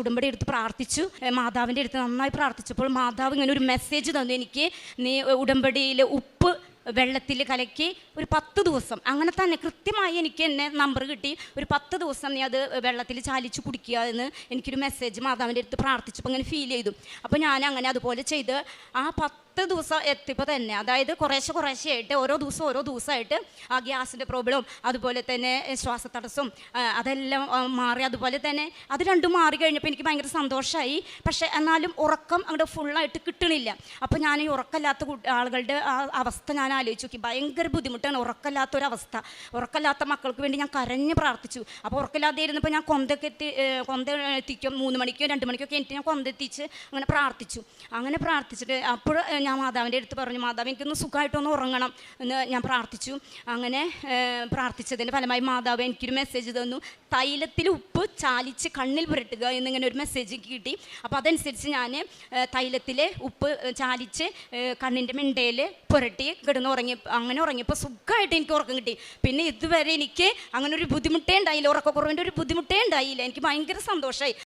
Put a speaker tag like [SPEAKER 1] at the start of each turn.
[SPEAKER 1] ഉടമ്പടി എടുത്ത് പ്രാർത്ഥിച്ചു. മാതാവിൻ്റെ അടുത്ത് നന്നായി പ്രാർത്ഥിച്ചപ്പോൾ മാതാവ് ഇങ്ങനെ ഒരു മെസ്സേജ് തന്നു എനിക്ക്. നീ ഉടമ്പടിയിൽ ഉപ്പ് വെള്ളത്തിൽ കലക്കി ഒരു 10 ദിവസം, അങ്ങനെ തന്നെ കൃത്യമായി എനിക്ക് എന്നെ നമ്പർ കിട്ടി. ഒരു 10 ദിവസം നീ അത് വെള്ളത്തിൽ ചാലിച്ച് കുടിക്കുക എന്ന് എനിക്കൊരു മെസ്സേജ് മാതാവിൻ്റെ അടുത്ത് പ്രാർത്ഥിച്ചപ്പോൾ അങ്ങനെ ഫീൽ ചെയ്തു. അപ്പോൾ ഞാൻ അങ്ങനെ അതുപോലെ ചെയ്ത് ആ 10 ദിവസം എത്തിയപ്പോൾ തന്നെ, അതായത് കുറേശ്ശെയായിട്ട് ഓരോ ദിവസമായിട്ട് ആ ഗ്യാസിൻ്റെ പ്രോബ്ലം, അതുപോലെ തന്നെ ശ്വാസതടസ്സം, അതെല്ലാം മാറി. അതുപോലെ തന്നെ അത് രണ്ടും മാറി കഴിഞ്ഞപ്പോൾ എനിക്ക് ഭയങ്കര സന്തോഷമായി. പക്ഷേ എന്നാലും ഉറക്കം അങ്ങോട്ട് ഫുള്ളായിട്ട് കിട്ടണില്ല. അപ്പോൾ ഞാൻ ഈ ഉറക്കമില്ലാത്ത ആളുകളുടെ ആ അവസ്ഥ ഞാൻ ആലോചിച്ച് നോക്കി. ഭയങ്കര ബുദ്ധിമുട്ടാണ് ഉറക്കമില്ലാത്തൊരവസ്ഥ. ഉറക്കമില്ലാത്ത മക്കൾക്ക് വേണ്ടി ഞാൻ കരഞ്ഞ് പ്രാർത്ഥിച്ചു. അപ്പോൾ ഉറക്കമില്ലാതെ ഇരുന്നപ്പോൾ ഞാൻ കൊന്ത എത്തിക്കും 3 മണിക്കോ 2 മണിക്കൊക്കെ എനിക്ക് ഞാൻ കൊന്തെത്തിച്ച് അങ്ങനെ പ്രാർത്ഥിച്ചിട്ട് അപ്പോൾ ഞാൻ മാതാവിൻ്റെ അടുത്ത് പറഞ്ഞു, മാതാവ് എനിക്കൊന്ന് സുഖമായിട്ടൊന്ന് ഉറങ്ങണം എന്ന് ഞാൻ പ്രാർത്ഥിച്ചു. അങ്ങനെ പ്രാർത്ഥിച്ചതിൻ്റെ ഫലമായി മാതാവ് എനിക്കൊരു മെസ്സേജ് തന്നു, തൈലത്തിൽ ഉപ്പ് ചാലിച്ച് കണ്ണിൽ പുരട്ടുക എന്നിങ്ങനെ ഒരു മെസ്സേജ് കിട്ടി. അപ്പോൾ അതനുസരിച്ച് ഞാൻ തൈലത്തിൽ ഉപ്പ് ചാലിച്ച് കണ്ണിൻ്റെ മിണ്ടയിൽ പുരട്ടി അങ്ങനെ ഉറങ്ങിയപ്പോൾ സുഖമായിട്ട് എനിക്ക് ഉറക്കം കിട്ടി. പിന്നെ ഇതുവരെ എനിക്ക് അങ്ങനെ ഒരു ബുദ്ധിമുട്ടേ ഉണ്ടായില്ല, ഉറക്കക്കുറവിൻ്റെ ഒരു ബുദ്ധിമുട്ടേ ഉണ്ടായില്ല. എനിക്ക് ഭയങ്കര സന്തോഷമായി.